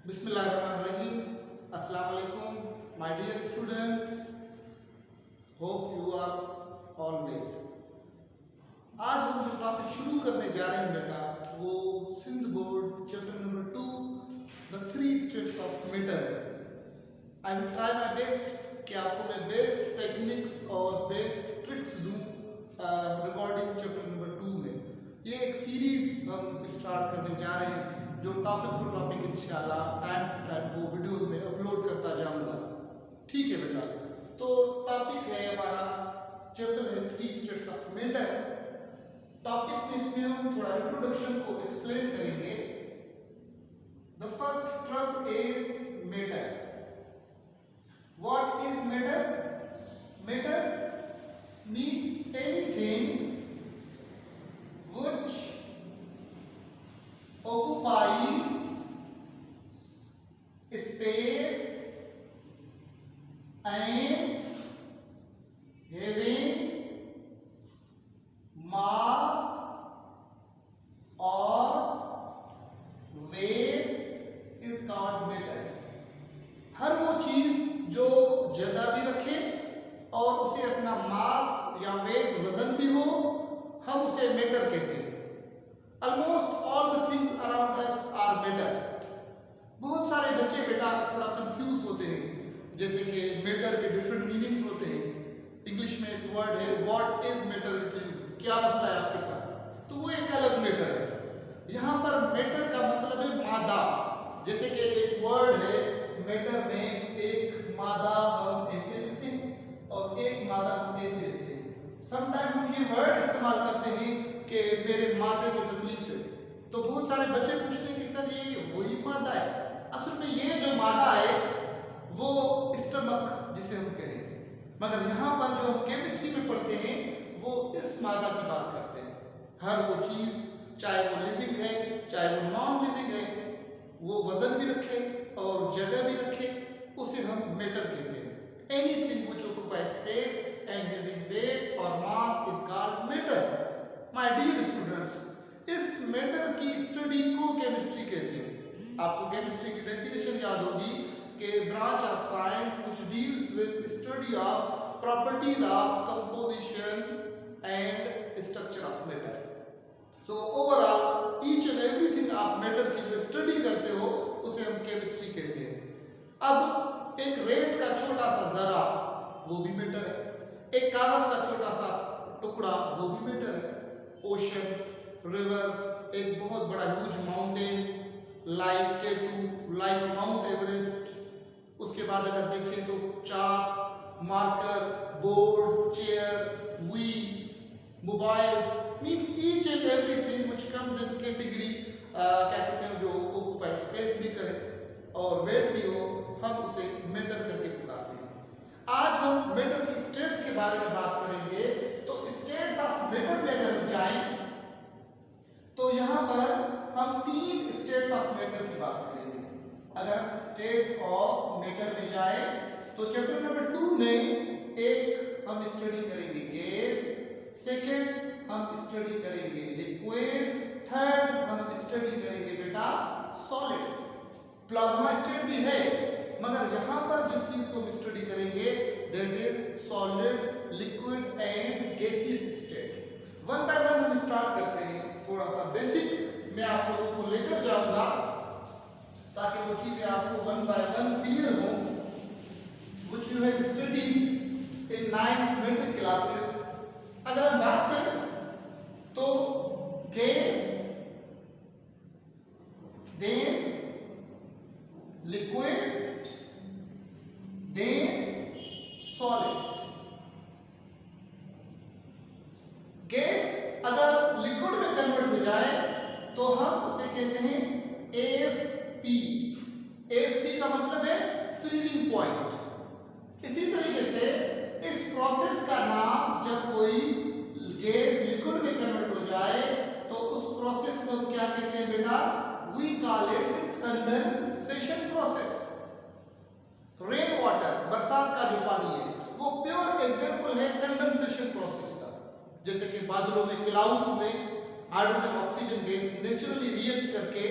Bismillahirrahmanirrahim. Assalamu alaikum, my dear students. Hope you are all well. आज हम जो topic शुरू करने जा रहे हैं बेटा वो Sindh board chapter number 2 the 3 states of matter है। I will try my best कि आपको मैं बेस्ट टेक्निक्स और बेस्ट ट्रिक्स दूं रिगार्डिंग चैप्टर नंबर 2 में। ये एक सीरीज हम स्टार्ट करने जा रहे हैं जो टॉपिक टू टॉपिक इंशाल्लाह टाइम टू टाइम वो वीडियोस में अपलोड करता जाऊंगा। ठीक है बेटा, तो टॉपिक है हमारा चैप्टर है 3 स्टेट्स ऑफ मैटर। टॉपिक में इसमें हम थोड़ा इंट्रोडक्शन को एक्सप्लेन करेंगे। The first term is matter. What is matter? Matter means anything which occupies space and having mass or weight is called matter। हर वो चीज जो जगह भी रखे और उसे अपना मास या वेट वजन भी हो, हम उसे मैटर कहते हैं। Almost all the things around us are matter. बहुत सारे बच्चे बेटा थोड़ा कंफ्यूज होते हैं, जैसे कि मैटर के डिफरेंट मीनिंग्स होते हैं। इंग्लिश में एक वर्ड है what is matter with you, क्या मसला है आपके साथ, तो वो एक अलग मैटर है। यहाँ पर मैटर का मतलब है मादा। जैसे कि एक वर्ड है मैटर में, एक मादा हम ऐसे लिखते हैं और एक मादा हम ऐसे लिखते हैं। समटाइम हम ये वर्ड इस्तेमाल करते हैं कि मेरे मादे में तकलीफ है, तो बहुत सारे बच्चे पूछते हैं कि सर ये वही मादा है। असल में ये जो मादा है वो स्टमक जिसे हम कहें, मगर यहाँ पर जो हम केमिस्ट्री में पढ़ते हैं वो इस मादा की बात करते हैं। हर वो चीज चाहे वो लिविंग है चाहे वो नॉन लिविंग है, वो वजन भी रखे और जगह भी रखे, उसे हम मैटर कहते हैं। Anything which occupies space and having weight or mass is called matter। My dear students, इस मैटर की स्टडी को केमिस्ट्री कहते हैं। आपको केमिस्ट्री की डेफिनेशन याद होगी कि branch of science which deals with study of properties of composition and structure of matter। So overall each and everything आप मैटर की जो स्टडी करते हो उसे हम केमिस्ट्री कहते हैं। अब एक रेत का छोटा सा जरा वो भी मैटर है, एक कागज का छोटा सा टुकड़ा वो भी मैटर है। ओशंस, रिवर्स, एक बहुत बड़ा huge mountain like K2, like mount Everest. उसके बाद अगर देखें तो chalk, marker, board, chair, wheel, mobile, means each and everything which comes in category क्या कहते हैं जो ऑक्युपाई स्पेस भी करे और वेट भी हो, हम उसे मैटर करके पुकारते हैं। आज हम मैटर की स्टेट्स के बारे में बात करेंगे। तो स्टेट्स ऑफ मैटर में अगर हम जाएं तो यहां पर हम 3 स्टेट्स ऑफ मैटर की बात करेंगे। अगर हम स्टेट्स ऑफ मैटर में जाएं तो चैप्टर नंबर 2 में एक हम स्टडी करेंगे गैस, सेकंड हम स्टडी करेंगे लिक्विड, थर्ड हम स्टडी करेंगे बेटा सॉलिड्स। प्लाज्मा स्टेट भी है, मगर यहाँ पर जिस चीज को हम स्टडी करेंगे that is solid, liquid and gaseous state. One by one हम स्टार्ट करते हैं। थोड़ा सा बेसिक मैं आप लोगों को लेकर जाऊंगा ताकि वो चीजें आपको वन बाय वन क्लियर हो, which you have studied in 9th matric classes. अगर हम बात करें तो gas, then liquid, then solid. Gas अगर लिक्विड में कन्वर्ट हो जाए तो हम उसे कहते हैं AFP। AFP का मतलब है फ्रीजिंग पॉइंट। इसी तरीके से इस प्रोसेस का नाम जब कोई गैस लिक्विड में कन्वर्ट हो जाए तो उस प्रोसेस को हम क्या कहते हैं बेटा? We call it condensation process. Rain water, बरसात का जो पानी है, वो प्योर एग्जांपल है कंडेंसेशन प्रोसेस का। जैसे कि बादलों में, क्लाउड्स में hydrogen oxygen gas naturally react करके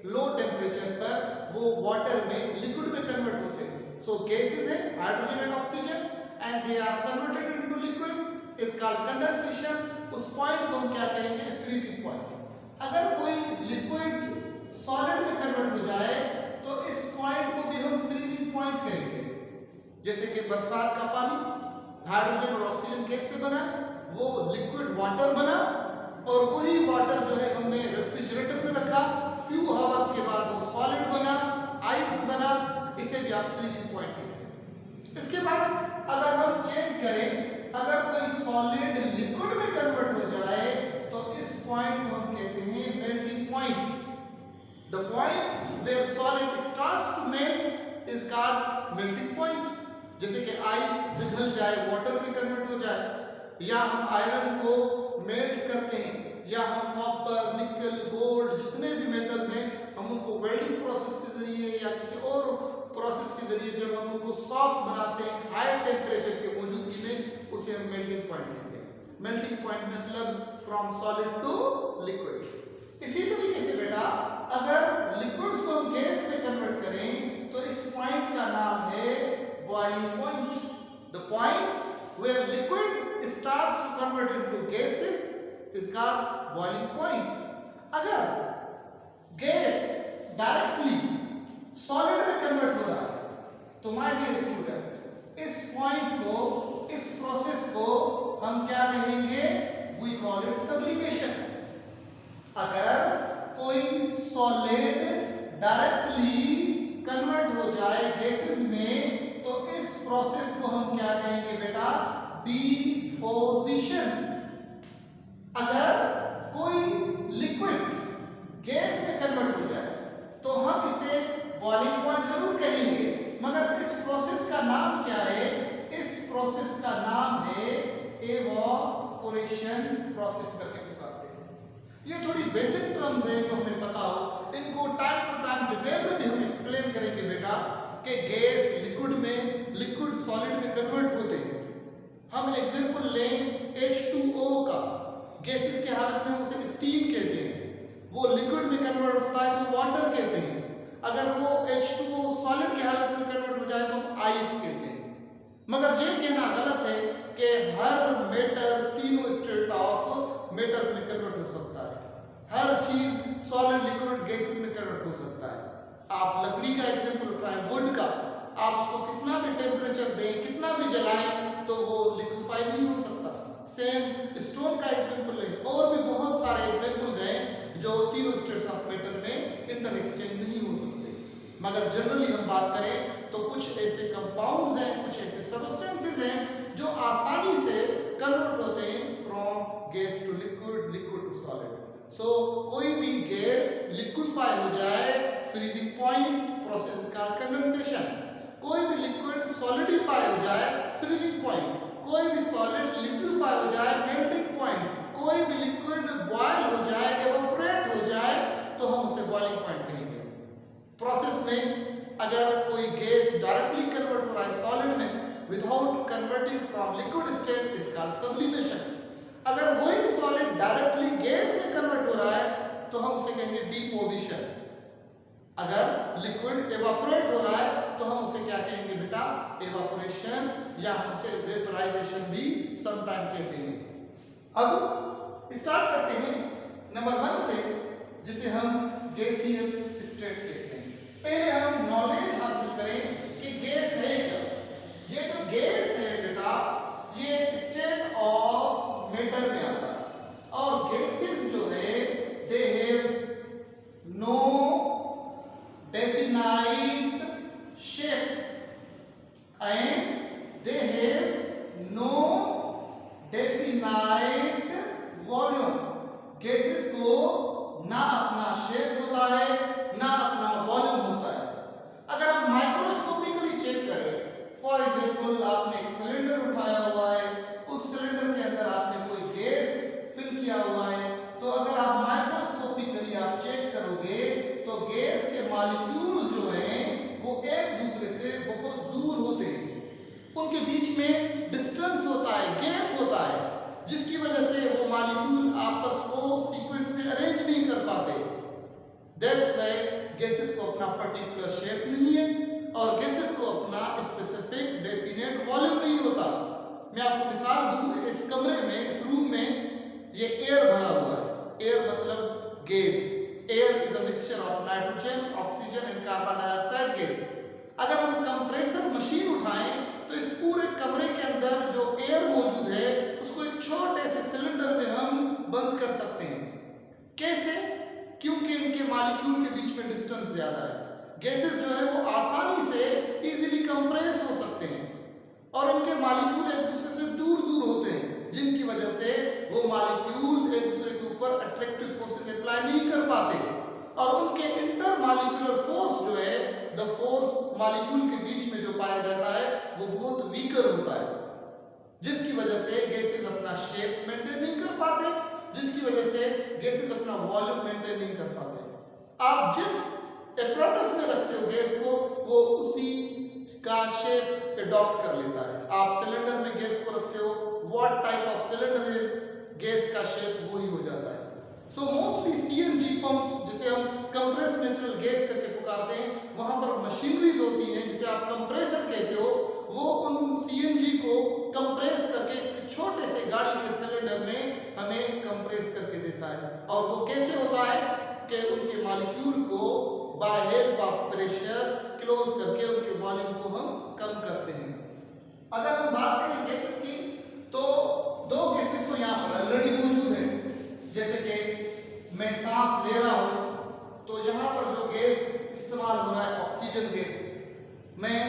लो टेम्परेचर पर वो वाटर में लिक्विड में कन्वर्ट होते हैं। सो गैसेस है hydrogen and oxygen and they are converted into liquid is called condensation. उस पॉइंट को हम क्या कहेंगे? Freezing point. अगर कोई लिक्विड सॉलिड में कन्वर्ट हो जाए तो इस पॉइंट को भी हम फ्रीजिंग पॉइंट कहेंगे। जैसे कि बरसात का पानी हाइड्रोजन और ऑक्सीजन गैस से बना, वो लिक्विड वाटर बना और वही वाटर जो है हमने रेफ्रिजरेटर में रखा, फ्यू आवर्स के बाद वो सॉलिड बना, आइस बना, इसे भी आप फ्रीजिंग पॉइंट कहते हैं। इसके बाद अगर हम चेंज करें, अगर कोई सॉलिड लिक्विड में कन्वर्ट हो जाए तो इस पॉइंट को हम कहते हैं melting point. The point where solid starts to melt is called melting point. जैसे कि आइस पिघल जाए, वाटर में कन्वर्ट हो जाए, या हम आयरन को मेल्ट करते हैं, या हम कॉपर, निकल, गोल्ड जितने भी मेटल्स हैं हम उनको वेल्डिंग प्रोसेस के जरिए या किसी और प्रोसेस के जरिए जब हम उनको सॉफ्ट बनाते हैं हाई टेम्परेचर के मौजूदगी में, उसे हम मेल्टिंग पॉइंट कहते हैं। मेल्टिंग पॉइंट मतलब फ्रॉम सॉलिड टू लिक्विड। इसी तरीके से बेटा अगर लिक्विड्स को हम गैस में कन्वर्ट करें तो इस पॉइंट का नाम है boiling point. The point where liquid starts to convert into gases is called boiling point. अगर गैस डायरेक्टली सॉलिड में कन्वर्ट हो रहा है तो माय डियर स्टूडेंट इस पॉइंट को, इस प्रोसेस को हम क्या कहेंगे? We call it sublimation. अगर कोई सॉलिड डायरेक्टली कन्वर्ट हो जाए गैसेस में तो इस प्रोसेस को हम क्या कहेंगे बेटा? डिपोजिशन। अगर कोई लिक्विड गैस में कन्वर्ट हो जाए तो हम इसे बॉइलिंग पॉइंट जरूर कहेंगे, मगर इस प्रोसेस का नाम क्या है? इस प्रोसेस का नाम है एवापोरेशन प्रोसेस करके पुकारते हैं। ये थोड़ी बेसिक टर्म्स हैं जो हमें पता हो, इनको टाइम टू टाइम डिटेल में भी हम एक्सप्लेन करेंगे बेटा कि गैस लिक्विड में, लिक्विड सॉलिड में कन्वर्ट होते हैं। हम एग्जांपल लें H2O का, गैसेस के हालत में हम उसे स्टीम कहते हैं, वो लिक्विड में कन्वर्ट होता है तो वाटर कहते हैं। अगर वो H2O सॉलिड के हालत में कन्वर्ट हो जाए तो हम आइस कहते हैं। मगर ये कहना गलत है कि हर मेटल तीनों स्टेट ऑफ मेटल्स में कन्वर्ट हो सकता है। हर चीज सॉलिड, लिक्विड, गैसेस में कन्वर्ट हो सकता है। आप लकड़ी का एग्जांपल उठाएं, वुड का, आप उसको कितना भी टेम्परेचर दें, कितना भी जलाएं तो वो लिक्विफाई नहीं हो सकता। सेम स्टोन का एग्जांपल लें, और भी बहुत सारे एग्जांपल्स हैं जो तीनों स्टेट्स ऑफ मेटल में इंटर एक्सचेंज नहीं हो सकते। मगर जनरली हम बात करें तो कुछ ऐसे कंपाउंड्स हैं, कुछ ऐसे सब्सटेंसेस हैं जो आसानी से कन्वर्ट होते हैं from gas to liquid, liquid to solid. So कोई भी गैस लिक्विफाई हो जाए, फ्रीजिंग पॉइंट, प्रोसेस का कंडेंसेशन। कोई भी लिक्विड सॉलिडिफाई हो जाए, फ्रीजिंग पॉइंट। कोई भी सॉलिड लिक्विफाई हो जाए, मेल्टिंग पॉइंट। कोई भी लिक्विड बॉयल हो जाए, एवापोरेट हो जाए तो हम उसे बॉइलिंग पॉइंट कहेंगे। प्रोसेस में अगर कोई गैस डायरेक्टली कन्वर्ट हो रहा है सॉलिड में without converting from liquid state is called sublimation. अगर वही सॉलिड डायरेक्टली गैस में कन्वर्ट हो रहा है तो हम उसे कहेंगे डिपोजिशन। अगर लिक्विड एवापोरेट हो रहा है तो हम उसे क्या कहेंगे बेटा? एवापोरेशन, या हम उसे वेपराइजेशन भी समटाइम कहते हैं। अब स्टार्ट करते हैं नंबर 1 से, जिसे हम गैसियस स्टेट कहते हैं। पहले हम नॉलेज हासिल करें कि गैस है क्या। ये जो गैस है बेटा, ये स्टेट ऑफ मैटर में आता है, और गैसेस जो है they have no definite shape and they have no definite volume। Gases को ना अपना शेप होता है ना अपना वॉल्यूम होता है। अगर हम माइक्रोस्कोपिकली चेक करें, फॉर एग्जांपल आपने एक सिलेंडर उठाया हुआ है, उस सिलेंडर के अंदर आपने कोई गैस फिल किया हुआ है, तो अगर आप माइक्रोस्कोपिकली आप चेक करोगे तो गैस के मॉलिक्यूल्स जो हैं वो एक दूसरे से बहुत दूर होते हैं। उनके बीच में डिस्टेंस होता है, गैप होता है, जिसकी वजह से वो मॉलिक्यूल आपस को सीक्वेंस में अरेंज नहीं कर पाते। दैट्स वाई गैसेस को अपना पर्टिकुलर शेप नहीं है और गैसेस को अपना स्पेसिफिक डेफिनेट वॉल्यूम नहीं होता। मैं आपको मिसाल दूं, इस कमरे में, इस रूम में ये एयर भरा हुआ है। एयर मतलब gas. Air is a mixture of nitrogen, oxygen and carbon dioxide gas. अगर हम कंप्रेसर मशीन उठाएं तो इस पूरे कमरे के अंदर जो एयर मौजूद है उसको एक छोटे से सिलेंडर में हम बंद कर सकते हैं। कैसे? क्योंकि इनके मॉलिक्यूल के बीच में डिस्टेंस ज्यादा है। गैसेस जो है वो आसानी से इजीली कंप्रेस हो सकते हैं और उनके मॉलिक्यूल एक दूसरे से दूर दूर होते हैं, जिनकी वजह से वो मॉलिक्यूल एक दूसरे के ऊपर अट्रैक्टिव फोर्सेस अप्लाई नहीं कर पाते और उनके इंटर मॉलिक्यूलर फोर्स जो है, द फोर्स मॉलिक्यूल के बीच में जो पाया जाता है वो बहुत वीकर होता है, जिसकी वजह से गैसेस अपना शेप मेंटेन नहीं कर पाते, जिसकी वजह से गैसेस अपना वॉल्यूम मेंटेन नहीं कर पाते। आप जिस एपरेटस में रखते हो गैस को, वो उसी का शेप अडॉप्ट कर लेता है। आप सिलेंडर में गैस को रखते हो, what type of cylinder is, gas का शेप वही हो जाता है। सो मोस्टली सीएनजी पंप्स, जिसे हम कंप्रेस नेचुरल गैस करके पुकारते हैं, वहां पर मशीनरीज होती हैं जिसे आप कंप्रेसर कहते हो, वो उन सीएनजी को कंप्रेस करके छोटे से गाड़ी के सिलेंडर में हमें कंप्रेस करके देता है। और वो कैसे होता है कि उनके मॉलिक्यूल को by help of pressure close करके उनके वॉल्यूम को हम कम करते हैं। अगर हम बात करें गैसेस की, तो दो गैसेस तो यहाँ पर ऑलरेडी मौजूद है। जैसे कि मैं सांस ले रहा हूं तो यहाँ पर जो गैस इस्तेमाल हो रहा है ऑक्सीजन गैस, मैं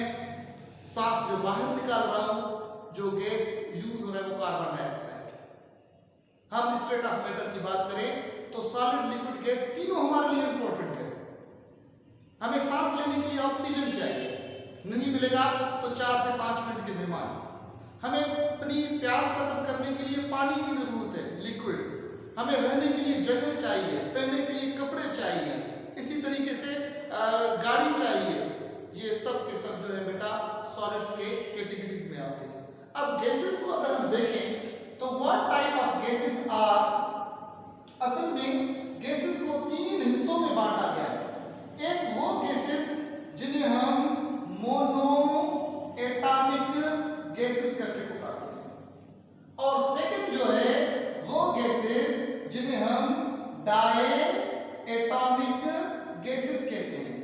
सांस जो बाहर निकाल रहा हूं जो गैस यूज हो रहा है वो कार्बन डाइऑक्साइड। हम स्टेट ऑफ मैटर की बात करें तो सॉलिड, लिक्विड, गैस तीनों हमारे लिए इंपॉर्टेंट है। हमें सांस लेने के लिए ऑक्सीजन चाहिए, नहीं मिलेगा तो 4 से 5 मिनट के मेहमान। हमें अपनी प्यास खत्म करने के लिए पानी की जरूरत है, लिक्विड। हमें रहने के लिए जगह चाहिए, पहनने के लिए कपड़े चाहिए, इसी तरीके से गाड़ी चाहिए। ये सब के सब जो है बेटा सॉलिड्स के कैटेगरीज में आते हैं। अब गैसेस को अगर हम देखें तो what type of gases are, असल में गैसेस को 3 हिस्सों में बांटा गया है। एक वो गैसेस जिन्हें हम मोनो एटॉमिक गैसेस करके पुकारते हैं और सेकंड जो है वो गैसेस जिन्हें हम डाई एटॉमिक गैसेस कहते हैं।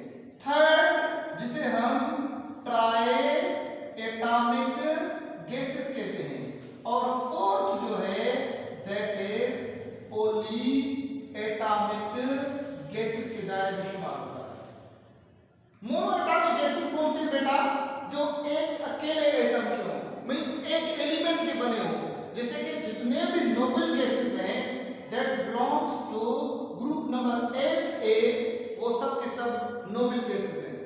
थर्ड जिसे हम ट्राई एटॉमिक गैसेस कहते हैं और फोर्थ जो है that is poly atomic gases के दायरे में शुमार होता है। मोनोएटॉमिक गैसेस कौन से बेटा? जो एक अकेले एटम के हो, मींस एक एलिमेंट के बने हो। जैसे कि जितने भी नोबल गैसेस हैं that belongs to group number 8A, वो सब के सब नोबल गैसेस हैं,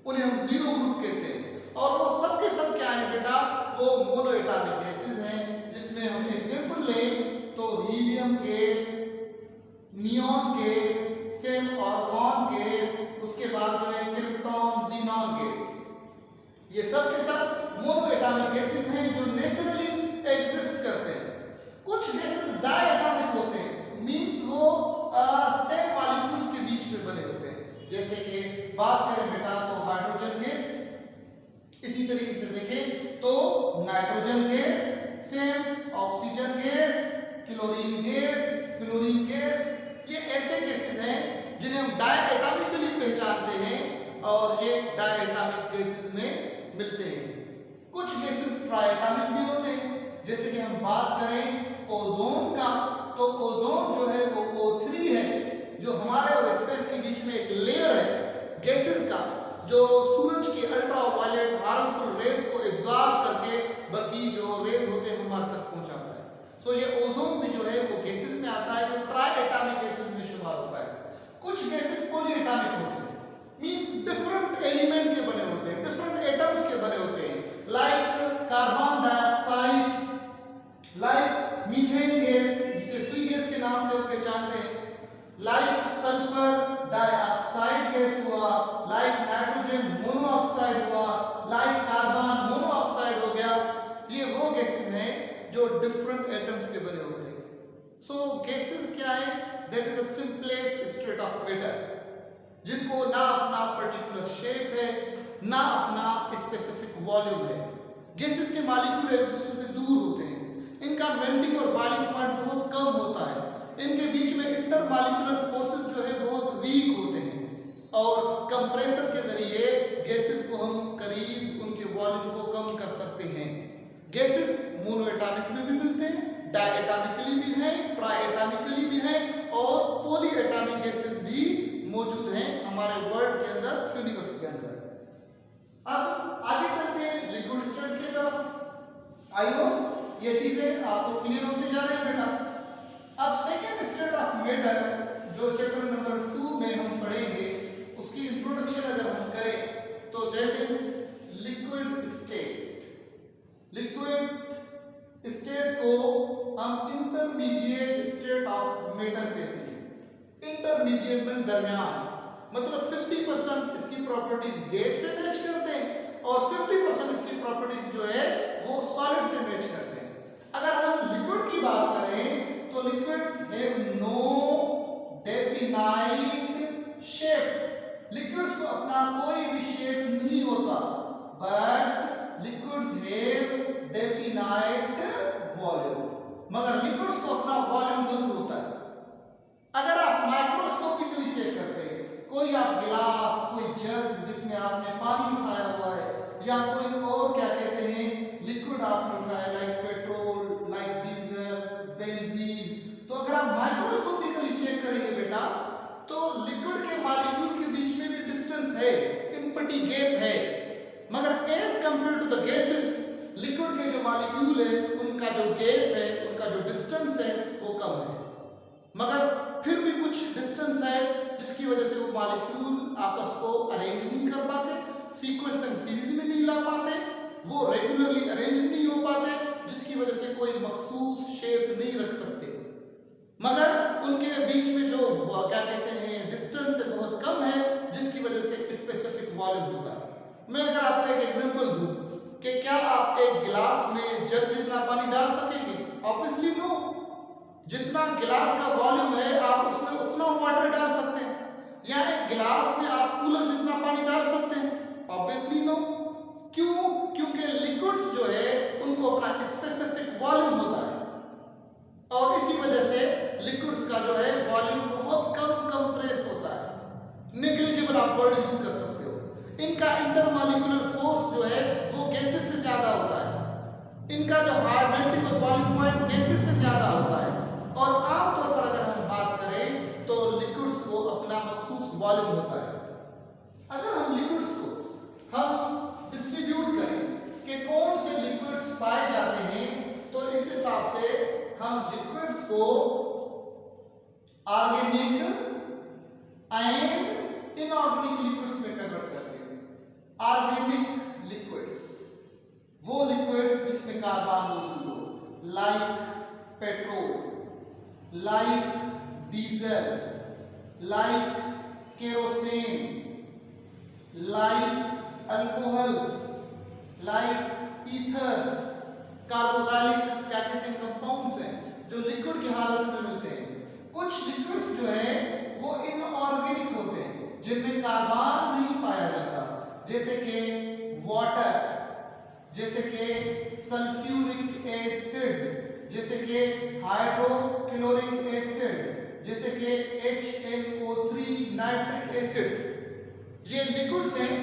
उन्हें हम जीरो ग्रुप कहते हैं। और वो सब के सब क्या है बेटा? वो मोनोएटॉमिक गैसेस हैं, जिसमें हम एग्जांपल लें तो helium gas, neon gas, same argon gas, उसके बाद जो है क्रिप्टॉन, ज़ीनॉन गैस, ये सब के सब मोनोएटॉमिक गैसेस हैं जो नेचुरली एग्जिस्ट करते हैं। कुछ गैसेस डायएटॉमिक होते हैं, मींस वो सेम मॉलिक्यूल्स के बीच में बने होते हैं। जैसे कि बात करें बेटा तो हाइड्रोजन गैस, इसी तरीके से देखें तो nitrogen gas, same oxygen gas, chlorine gas, fluorine gas, ये ऐसे गैसेस हैं जिन्हें हम डायएटॉमिकली पहचानते हैं और ये डायएटॉमिक गैसेस में मिलते हैं। कुछ गैसेस ट्राइएटॉमिक भी होते हैं। जैसे कि हम बात करें ओजोन का, तो ओजोन जो है वो O3 है, जो हमारे और स्पेस के बीच में एक लेयर है गैसेस का, जो सूरज की अल्ट्रावायलेट हार्मफुल रेज को एब्जॉर्ब करके बाकी जो रेज होते हैं हमारे तक पहुंचाता है। सो ये ओजोन भी जो है वो गैसेस में आता है, जो ट्राइएटॉमिक गैसेस में शुमार होता है। कुछ गैसेस पॉलीएटॉमिक होते हैं, मींस डिफरेंट एलिमेंट के बने होते हैं, डिफरेंट एटम्स के बने होते हैं, like carbon dioxide, like methane gas जिसे सुई गैस के नाम से पहचानते हैं, लाइक सल्फर डाइऑक्साइड गैस हुआ, लाइक नाइट्रोजन मोनोऑक्साइड हुआ, लाइक कार्बन मोनोऑक्साइड हो गया। ये वो गैसेस हैं जो डिफरेंट एटम्स के बने होते हैं। सो गैसेस क्या है? That is the simplest state of matter. जिनको ना अपना पर्टिकुलर शेप है, ना अपना स्पेसिफिक वॉल्यूम है। गैसेस के मॉलिक्यूल एक दूसरे से दूर होते हैं, इनका मेल्टिंग और बॉइलिंग पॉइंट बहुत कम होता है, इनके बीच में इंटर मॉलिक्यूलर फोर्सेस जो है बहुत वीक होते हैं, और कंप्रेसर के जरिए गैसेस को हम करीब उनके वॉल्यूम को कम कर सकते हैं। गैसेस मोनो एटॉमिक में भी मिलते हैं, डाई एटॉमिकली भी हैं, ट्राई एटॉमिकली भी हैं, और पॉली एटॉमिक गैसेस भी मौजूद हैं हमारे वर्ल्ड के अंदर, यूनिवर्स के अंदर। अब आगे चलते हैं लिक्विड स्टेट की तरफ। आई होप ये चीजें आपको क्लियर होते जा रहे हैं बेटा। अब सेकेंड स्टेट ऑफ मैटर जो चैप्टर नंबर 2 में हम पढ़ेंगे, उसकी इंट्रोडक्शन अगर हम करें तो that is liquid state. Liquid state को हम इंटरमीडिएट स्टेट ऑफ मैटर कहते हैं। इंटरमीडिएट में दरमियान, मतलब 50% इसकी प्रॉपर्टीज गैस से मैच करते हैं और 50% इसकी प्रॉपर्टीज जो है वो सॉलिड से मैच करते हैं। अगर हम लिक्विड की बात करें तो liquids have no definite shape. Liquids को अपना कोई भी शेप नहीं होता, but liquids have definite volume. मगर लिक्विड्स को अपना वॉल्यूम जरूर होता है। अगर आप माइक्रोस्कोपिकली चेक करते हैं, कोई आप गिलास, कोई जग जिसमें आपने पानी उठाया हुआ है, या कोई और क्या कहते हैं लिक्विड आपने उठाया, like petrol, like diesel, benzene, तो अगर आप माइक्रोस्कोपिकली चेक करेंगे बेटा, तो लिक्विड के मॉलिक्यूल के बीच में भी डिस्टेंस है, इम्पटी गैप है। मगर as compare to the gases, liquid के जो मॉलिक्यूल है उनका जो गैप है, उनका जो डिस्टेंस है वो कम है। मगर फिर भी कुछ डिस्टेंस है जिसकी वजह से वो मॉलिक्यूल आपस को अरेंज नहीं कर पाते, सीक्वेंस एंड सीरीज में नहीं ला पाते, वो रेगुलरली अरेंज नहीं हो पाते, जिसकी वजह से कोई मखसूस शेप नहीं रख सकते। मगर उनके बीच में जो क्या कहते हैं डिस्टेंस है बहुत कम है, जिसकी वजह से स्पेसिफिक वॉल्यूम होता है। मैं अगर आपको एक एग्जांपल दूं कि क्या आप एक गिलास में जग जितना पानी डाल सकेंगे? Obviously no. जितना गिलास का वॉल्यूम है आप उसमें उतना वाटर डाल सकते हैं, या एक गिलास में आप कूलर जितना पानी डाल सकते हैं? Obviously no. क्यों? क्योंकि लिक्विड्स जो है उनको अपना स्पेसिफिक वॉल्यूम होता है, और इसी वजह से लिक्विड्स का जो है वॉल्यूम बहुत कम कंप्रेस होता है। नेग्लिजिबल आप वर्ड यूज कर सकते हो। इनका इंटरमॉलिक्यूलर फोर्स जो है वो गैसेस से ज्यादा होता है, इनका जो हार्ड मेल्टिंग और बॉइलिंग पॉइंट गैसेस से ज्यादा होता है, और आमतौर पर अगर हम बात करें तो लिक्विड्स को अपना मखसूस वॉल्यूम होता है। अगर हम लिक्विड्स को हम डिस्ट्रीब्यूट करें कि कौन से लिक्विड्स पाए जाते हैं, तो इस हिसाब से हम लिक्विड्स को ऑर्गेनिक एंड इनऑर्गेनिक लिक्विड्स में कन्वर्ट करते हैं। ऑर्गेनिक लिक्विड्स वो लिक्विड्स जिसमें कार्बन मौजूद हो, like petrol, like diesel, like kerosene, like alcohols, like ethers, carboxylic क्या कहते हैं कंपाउंड्स हैं जो लिक्विड की हालत में मिलते हैं। कुछ लिक्विड्स जो है वो इनऑर्गेनिक होते हैं जिनमें कार्बन नहीं पाया जाता, जैसे कि वाटर, जैसे कि सल्फ्यूरिक एसिड, जैसे कि हाइड्रोक्लोरिक एसिड, जैसे कि HNO3 नाइट्रिक एसिड। ये लिक्विड्स हैं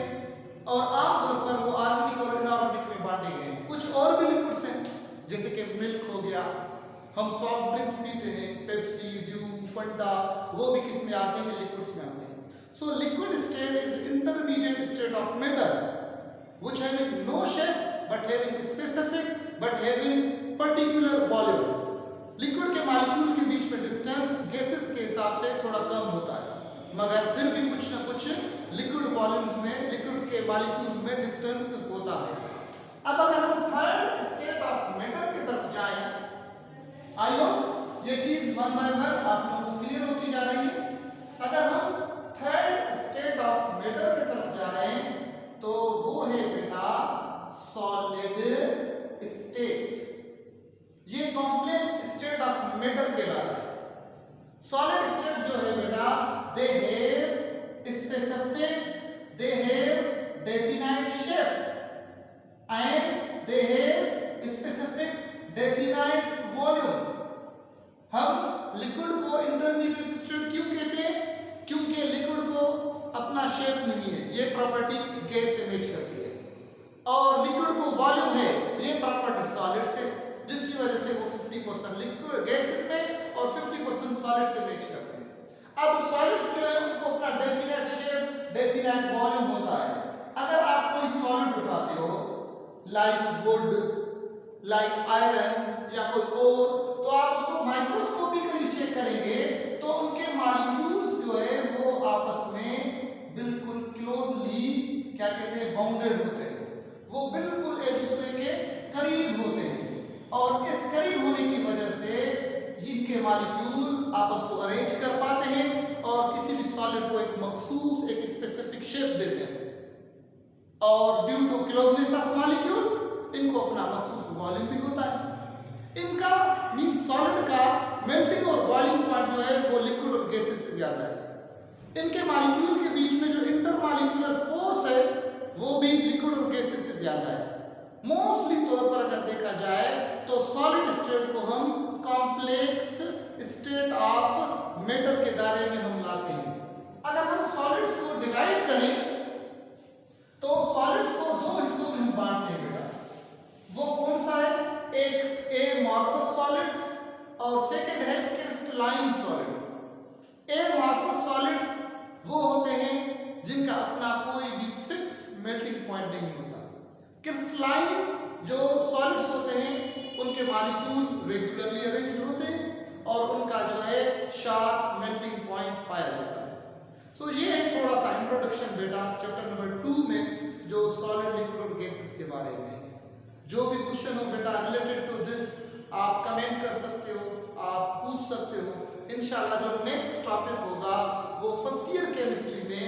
और आमतौर पर वो ऑर्गेनिक और इनऑर्गेनिक में बांटे गए हैं। कुछ और भी लिक्विड्स हैं जैसे कि मिल्क हो गया, हम सॉफ्ट ड्रिंक्स पीते हैं, पेप्सी, ड्यू, फंटा, वो भी किस में आते हैं? लिक्विड्स में आते हैं। So liquid state is intermediate state of matter which having no shape but having specific but having particular volume. Liquid के मॉलिक्यूल के बीच में डिस्टेंस गैसेस के हिसाब से थोड़ा कम होता है, मगर फिर भी कुछ ना कुछ लिक्विड वॉल्यूम्स में, लिक्विड के मॉलिक्यूल्स में डिस्टेंस होता है। अब अगर हम थर्ड स्टेट ऑफ मैटर की तरफ जाएं, आई होप ये चीज वन बाय वन आप लोगों को क्लियर होती जा रही है। अगर हम थर्ड स्टेट ऑफ मैटर की तरफ जा रहे हैं तो वो है बेटा सॉलिड स्टेट। ये कॉम्प्लेक्स स्टेट ऑफ मैटर कहलाता है। सॉलिड स्टेट जो है बेटा they have specific, they have definite shape, and they have specific definite volume. हम लिक्विड को इंटरमीडिएट स्टेट क्यों कहते हैं? क्योंकि लिक्विड को अपना शेप नहीं है, ये प्रॉपर्टी गैस से मैच करती है, और लिक्विड को वॉल्यूम है, ये प्रॉपर्टी सॉलिड से, जिसकी वजह से वो 50% लिक्विड गैसेस में और 50% सॉलिड से मैच करते हैं। अब सॉलिड्स जो है उनको अपना डेफिनेट शेप, डेफिनेट वॉल्यूम होता है। अगर आप कोई सॉलिड उठाते हो लाइक वुड, लाइक आयरन या कोई और, तो आप उसको माइक्रोस्कोपिकली चेक करेंगे तो उनके मॉलिक्यूल्स जो है वो आपस में बिल्कुल क्लोजली क्या कहते हैं, बाउंडेड होते हैं, वो बिल्कुल एक दूसरे के करीब होते हैं, और इस करीब होने की वजह से जिनके मॉलिक्यूल आपस को अरेंज कर पाते हैं और किसी भी सॉलिड को एक मखसूस एक स्पेसिफिक शेप देते हैं, और due to closeness of molecule इनको अपना मखसूस वॉल्यूम भी होता है। इनका मीन सॉलिड का मेल्टिंग और बॉइलिंग पॉइंट जो है वो लिक्विड और गैसेस से ज्यादा है। इनके मॉलिक्यूल के बीच में जो इंटरमॉलिक्यूलर फोर्स है वो भी लिक्विड और गैसेस से ज्यादा है। मोस्टली तौर पर अगर देखा जाए तो सॉलिड स्टेट को हम कॉम्प्लेक्स स्टेट ऑफ मैटर के दायरे में हम लाते हैं। अगर हम सॉलिड्स को डिवाइड करें तो सॉलिड्स को दो हिस्सों में हम बांटते हैं बेटा। वो कौन सा है? एक एमॉर्फस सॉलिड्स और सेकंड है क्रिस्टलाइन सॉलिड। एमॉर्फस सॉलिड्स वो होते हैं जिनका अपना कोई भी फिक्स मेल्टिंग पॉइंट नहीं होता। क्रिस्टलाइन जो सॉलिड्स होते हैं उनके मॉलिक्यूल रेगुलरली अरेंज्ड होते हैं और उनका जो है शार्प मेल्टिंग पॉइंट पाया जाता है। सो ये है थोड़ा सा इंट्रोडक्शन बेटा चैप्टर नंबर 2 में जो सॉलिड, लिक्विड और गैसेस के बारे में है। जो भी क्वेश्चन हो बेटा रिलेटेड टू दिस आप कमेंट कर सकते हो, आप पूछ सकते हो। इंशाल्लाह जो नेक्स्ट टॉपिक होगा वो फर्स्ट ईयर केमिस्ट्री में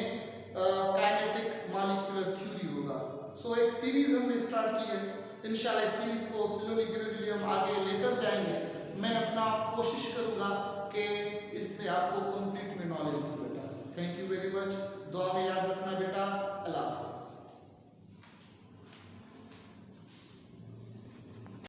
काइनेटिक मॉलिक्यूलर थ्योरी होगा। सो एक सीरीज हमने स्टार्ट की है, इंशाल्लाह इस सीरीज को स्लोली ग्रेजुअली हम आगे लेकर जाएंगे। मैं अपना कोशिश करूंगा कि इसमें आपको कंप्लीट में नॉलेज दूं बेटा। Thank you very much. दुआ में